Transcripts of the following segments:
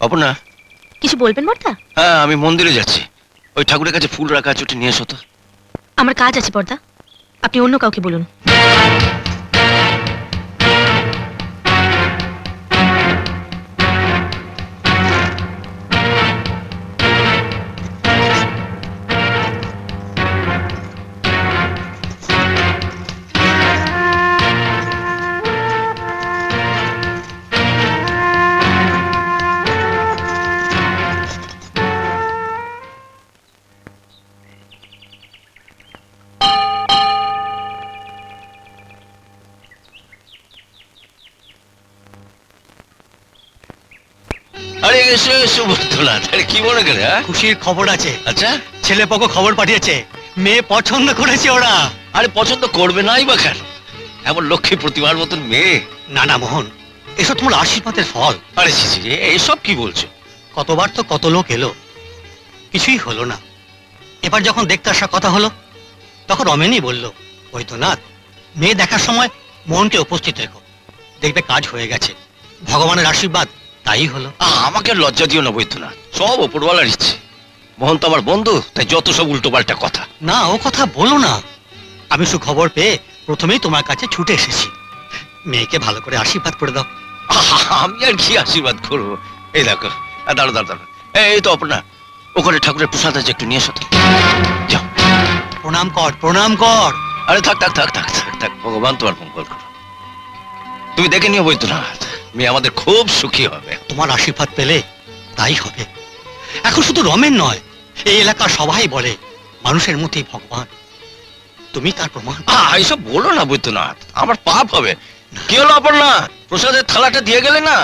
অপর্ণা, কিছু বলবেন বর্দা? হ্যাঁ আমি মন্দিরে যাচ্ছি, ওই ঠাকুরের কাছে ফুল রাখা আছে, ওটা নিয়ে এসো তো। আমার কাজ আছে বর্দা, আপনি অন্য কাউকে বলুন। আরে এসো এসো বর্তনাথ, আরে কি মনে করে? খুশির খবর আছে। আচ্ছা, ছেলেপক্ষ খবর পাঠিয়েছে, মেয়ে পছন্দ করেছে ওরা। আরে পছন্দ করবে নাই বা কেন? এমন লক্ষ্মী প্রতিমার মতন মেয়ে। না না মোহন, এসব তোমার আশীর্বাদের ফল। আরে ছি ছি, এসব কি বলছো? কতবার তো কত লোক এলো, কিছুই হলো না। এবার যখন দেখতে আসার কথা হলো, তখন রমেনই বলল, বৈদ্যনাথ, মেয়ে দেখার সময় মোহনকে উপস্থিত রেখো, দেখবে কাজ হয়ে গেছে। ভগবানের আশীর্বাদ তাই হলো। আমাকে আর লজ্জা দিও না বৈদ্যনাথ, সব ওপরওয়ালার ইচ্ছে। মোহন তো আমার বন্ধু, তাই যত সব উল্টো পাল্টা কথা। না, ও কথা বলো না। আমি সুখবর পেয়ে প্রথমেই তোমার কাছে ছুটে এসেছি। মেয়েকে ভালো করে আশীর্বাদ করে দাও। আমি আর কি আশীর্বাদ করবো? এই দেখো, দাঁড়ো দাঁড়ো দাঁড়ো, এই তো অপর্ণা, ওখানে ঠাকুরের প্রসাদ আছে, একটু নিয়ে এসো তো। যাও। প্রণাম কর, প্রণাম কর। আরে থাক থাক থাক থাক থাক থাক, ভগবান তোমার মঙ্গল করো। তুমি দেখে নিও বৈদ্যনাথ, মেয়ে আমাদের খুব সুখী হবে। তোমার আশীর্বাদ পেলে তাই হবে। এখন শুধু রমেন নয়, এই এলাকার সবাই বলে মানুষের মধ্যেই ভগবান। তুমি তার প্রমাণ। এইসব বলো না বৈদ্যনাথ, আমার পাপ হবে। কি হলো অপর্ণা, প্রসাদের থালাটা দিয়ে গেলে না?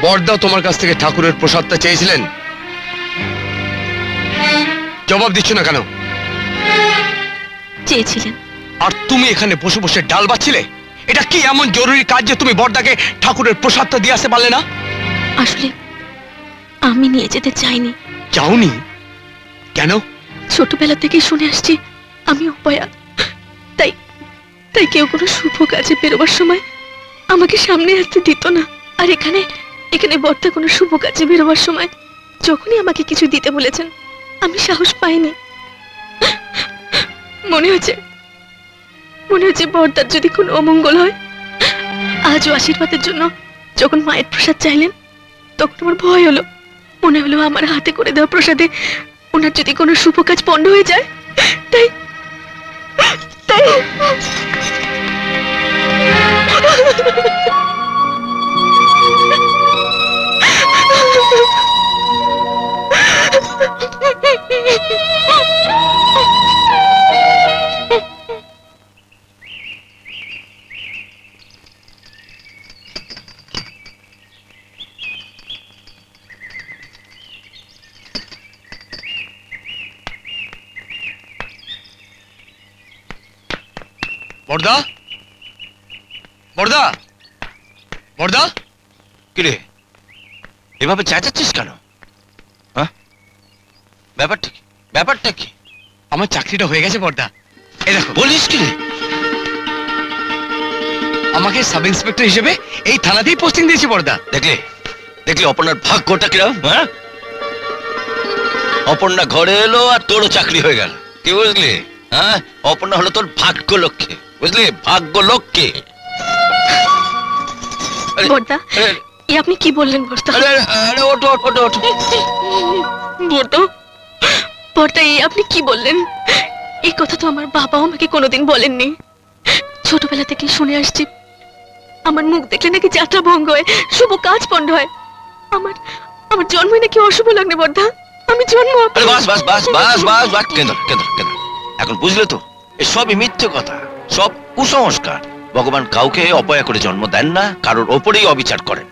বড়দা তোমার কাছ থেকে ঠাকুরের প্রসাদটা চেয়েছিলেন, জবাব দিচ্ছ না কেন? চেয়েছিলেন। আর তুমি এখানে বসে বসে ডাল বাচ্ছিলে? এটা কি এমন জরুরি কাজ যে তুমি বড়দাকে ঠাকুরের প্রসাদটা দিয়ে আসতে পারলে না? আসলে আমি নিয়ে যেতে চাইনি। চাওনি কেন? ছোটবেলা থেকেই শুনে আসছি আমি অপয়া, তাই তাই কেউ কোনো শুভ কাজে বেরোবার সময় আমাকে সামনে আসতে দিত না। আর এখানে এখানে বর্দা কোনো শুভ কাজে বেরোবার সময় যখনই আমাকে কিছু দিতে বলেছেন, আমি সাহস পাইনি। মনে হচ্ছে বর্দার যদি কোনো অমঙ্গল হয়। আজও আশীর্বাদের জন্য যখন মায়ের প্রসাদ চাইলেন, তখন আমার ভয় হলো। মনে হলো আমার হাতে করে দেওয়া প্রসাদে ওনার যদি কোনো শুভ কাজ পণ্ড হয়ে যায়। তাই তাই বড়দা, বড়দা, বড়দা। কিরে, এভাবে চেঁচাচ্ছিস কেন? হ্যাঁ, ব্যাপারটা কি? ব্যাপারটা কি? আমার চাকরিটা হয়ে গেছে বড়দা। এই দেখো। বলিস কি রে? আমাকে সাব ইন্সপেক্টর হিসেবে এই থানাতেই পোস্টিং দিয়েছে বড়দা। দেখলে দেখলে অপর্ণার ভাগ্যটা কিরম? হ্যাঁ, অপর্ণা ঘরে এলো আর তোরও চাকরি হয়ে গেল। কি বুঝলি? হ্যাঁ, অপর্ণা হলো তোর ভাগ্য লক্ষ্মী, বুঝলি? ভাগ্য লক্ষ্মী। বর্দা, এ আপনি কি বললেন বর্দা? আরে ওঠো ওঠো ওঠো। বর্দা, বর্দা, এ আপনি কি বললেন? এই কথা তো আমার বাবাও আমাকে কোনোদিন বলেননি। ছোটবেলা থেকে শুনে আসছি আমার মুখ দেখলে নাকি যাত্রা ভঙ্গ হয়, শুভ কাজ পণ্ড হয়। আমার আমার জন্মই নাকি অশুভ লগ্নে বর্দা। আমি জন্ম। আরে বাস বাস বাস বাস বাস বাস, কেন্দ্র কেন্দ্র কেন্দ্র। এখন বুঝলে তো, এসবই মিথ্যে কথা, সব কুসংস্কার। ভগবান কাউকে অপয়া করে জন্ম দেন না, কারোর ওপরেই অবিচার করেন।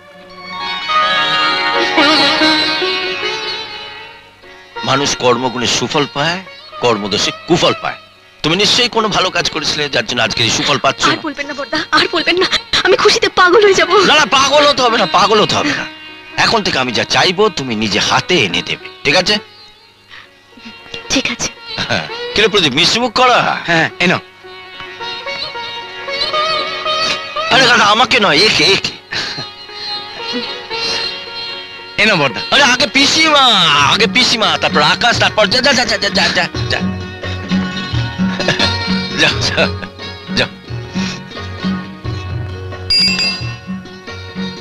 মানুষ কর্মগুণে সুফল পায়, কর্মদোষে কুফল পায়। তুমি নিশ্চয়ই কোনো ভালো কাজ করেছিলে যার জন্য আজকে এই সুফল পাচ্ছ। আর বলবেন না বর্দা, আর বলবেন না। আমি খুশিতে পাগল হয়ে যাব। না না, পাগল হতে হবে না, পাগল হতে হবে না। এখন থেকে আমি যা চাইবো তুমি নিজে হাতে এনে দেবে, ঠিক আছে? ঠিক আছে। হ্যাঁ, কিরে প্রদীপ, মিষ্টি মুখ করা। হ্যাঁ এনো। আরে দাদা, আমাকে নয়, একে একে। এনো বর্দা। আরে আগে পিসিমা, আগে পিসিমা, তারপর আকাশ, তারপর যা যা যা যা যা যা যা যা যা যা যা।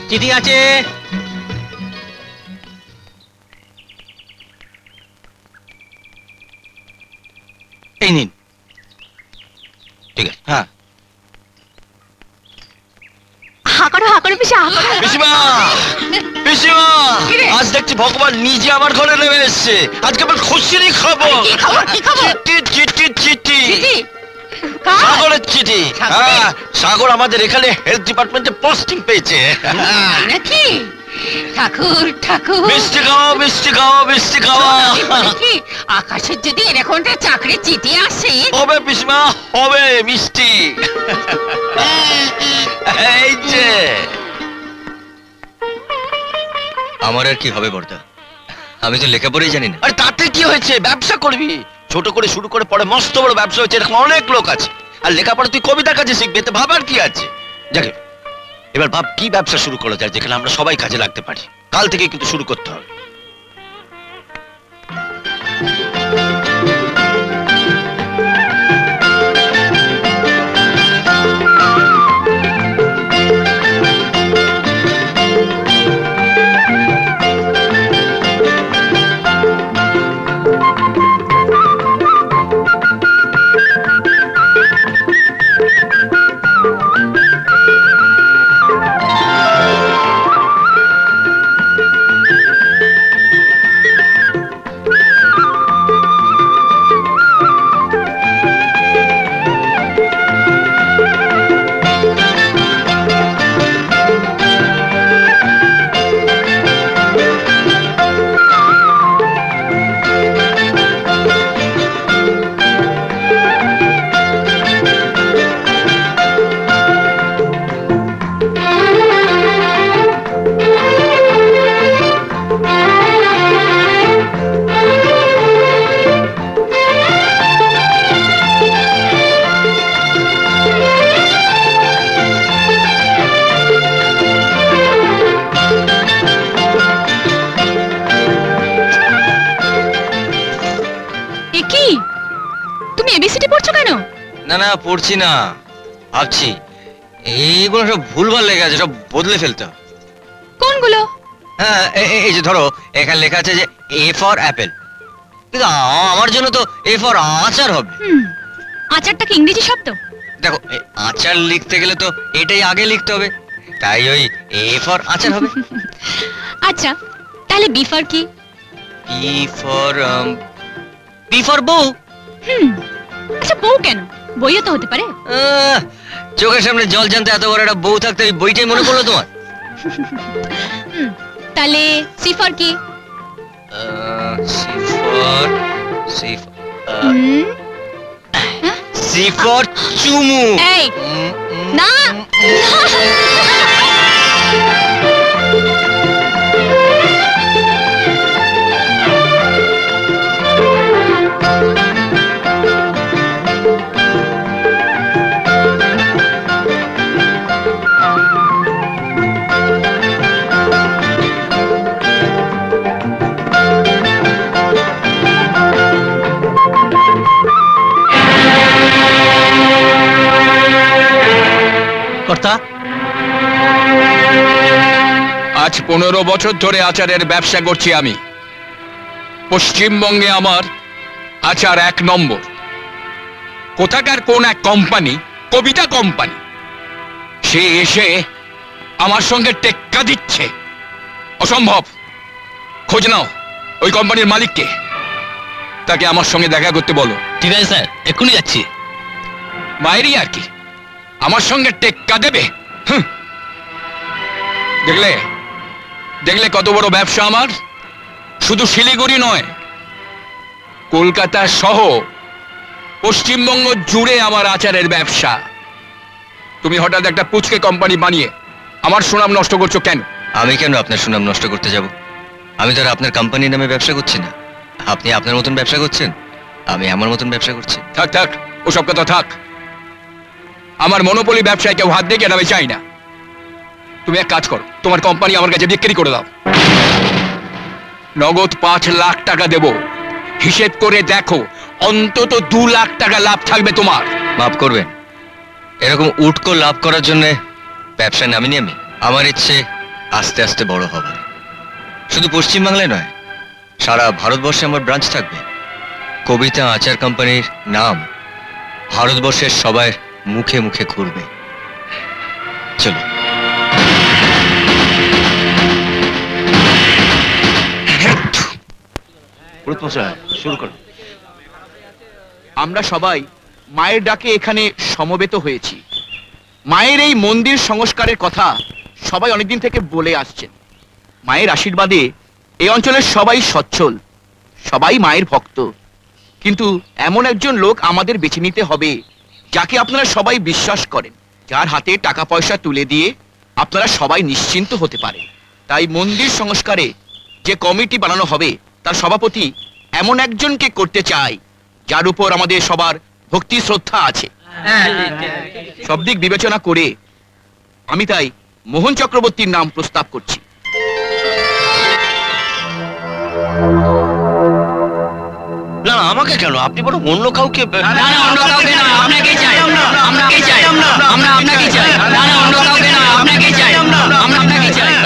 চিঠি আছে। এই নিন। ঠিক আছে, হ্যাঁ। হা করো পিসি, হা করো। পিসিমা, পিসিমা, আজ দেখছি ভগবান নিজে আমার ঘরে নেমে এসছে। আজকে আমার খুশিরই খবর। চিঠি চিঠি চিঠি, সাগরের চিঠি। হ্যাঁ, সাগর আমাদের এখানে হেলথ ডিপার্টমেন্টে পোস্টিং পেয়েছে। নাকি? ঠাকুর ঠাকুর মিষ্টি খাওয়া, মিষ্টি খাওয়া, মিষ্টি খাওয়া। আমি বলি কি, আকাশের যদি এরকম একটা চাকরির চিঠি আসে, হবে পিসিমা, হবে মিষ্টি। এই যে আমার আর কি হবে বর্দা, আমি তো লেখাপড়াই জানি না। আরে তাতে কি হয়েছে, ব্যবসা করবি। ছোট করে শুরু করে পরে মস্ত বড় ব্যবসা হয়েছে, এরকম অনেক লোক আছে। আর লেখাপড়া তুই কবিতার কাছে শিখবি, এতে ভাবার কি আছে? যাকে এবার ভাব কি ব্যবসা শুরু করা যায় যেখানে আমরা সবাই কাজে লাগতে পারি। কাল থেকে কিন্তু শুরু করতে হবে। না না, পড়ছি না, ভাবছি এইগুলো সব ভুলভাল লেখা আছে, সব বদলে ফেলতে হবে। কোনগুলো? হ্যাঁ, এই যে ধরো এখানে লেখা আছে যে এ ফর অ্যাপেল, কিন্তু আমার জন্য তো এ ফর আচার হবে। আচারটা কি ইংরেজি শব্দ? দেখো, আচার লিখতে গেলে তো এটাই আগে লিখতে হবে, তাই ওই এ ফর আচার হবে। আচ্ছা, তাহলে বি ফর কি? বি ফর বউ। আচ্ছা, বউ কেন? বইও তো হতে পারে। চোখের সামনে জল জানতে এত বড় একটা বউ থাকতে এই বইটাই মনে পড়লো তোমার? তাহলে সি ফর কি? সি ফর চুমু। এই না, কর্তা, আজ 15 বছর ধরে আচারের ব্যবসা করছি আমি। পশ্চিমবঙ্গে আমার আচার 1 নম্বর। কোথাকার কোন এক কোম্পানি, কবিতা কোম্পানি, সে এসে আমার সঙ্গে টেক্কা দিচ্ছে। অসম্ভব। খোঁজ নাও ওই কোম্পানির মালিককে, তাকে আমার সঙ্গে দেখা করতে বলো। ঠিক আছে স্যার, এক্ষুনি যাচ্ছি। বাইরে আর কি, আমার সঙ্গে টেক্কা দেবে? দেখলে দেখলে কত বড় ব্যবসা আমার। শুধু শিলিগুড়ি নয়, কলকাতা সহ পশ্চিমবঙ্গ জুড়ে আমার আচারের ব্যবসা। তুমি হঠাৎ একটা পুচকে কোম্পানি বানিয়ে আমার সুনাম নষ্ট করছো কেন? আমি কেন আপনার সুনাম নষ্ট করতে যাব? আমি তো আর আপনার কোম্পানির নামে ব্যবসা করছি না। আপনি আপনার মতন ব্যবসা করছেন, আমি আমার মতন ব্যবসা করছি। থাক থাক, ওসব কথা থাক। আমার মনোপলি ব্যবসায় কেউ হাত দিয়ে আমি চাই না। তুমি এক কাজ করো, তোমার কোম্পানি আমার কাছে বিক্রি করে দাও। নগদ 5 লাখ টাকা দেব। হিসেব করে দেখো, অন্তত 2 লাখ টাকা লাভ থাকবে তোমার। মাফ করবেন, এরকম উটকো লাভ করার জন্য ব্যবসা নামিনি আমি। আমার ইচ্ছে আস্তে আস্তে বড় হবার। শুধু পশ্চিমবাংলায় নয়, সারা ভারতবর্ষে আমার ব্রাঞ্চ থাকবে। কবিতা আচার কোম্পানির নাম ভারতবর্ষের সবার মুখে মুখে ঘুরবে। চলো। শুরু করো। আমরা সবাই মায়ের ডাকে এখানে সমবেত হয়েছি। মায়ের এই মন্দির সংস্কারের কথা সবাই অনেকদিন থেকে বলে আসছেন। মায়ের আশীর্বাদে এই অঞ্চলের সবাই সচ্ছল, সবাই মায়ের ভক্ত। কিন্তু এমন একজন লোক আমাদের বেছে নিতে হবে যাকে আপনারা সবাই বিশ্বাস করেন, যার হাতে টাকা পয়সা তুলে দিয়ে আপনারা সবাই নিশ্চিন্ত হতে পারেন। তাই মন্দির সংস্কারে যে কমিটি বানানো হবে তার সভাপতি এমন একজনকে করতে চাই যার উপর আমাদের সবার ভক্তি শ্রদ্ধা আছে। সব দিক বিবেচনা করে আমি তাই মোহন চক্রবর্তীর নাম প্রস্তাব করছি। না না, আমাকে কেন? আপনি বড় অন্য কাউকে।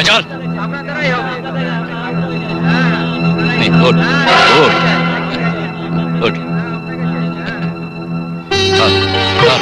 চল। ওঠ, ওঠ, ওঠ। চল, চল।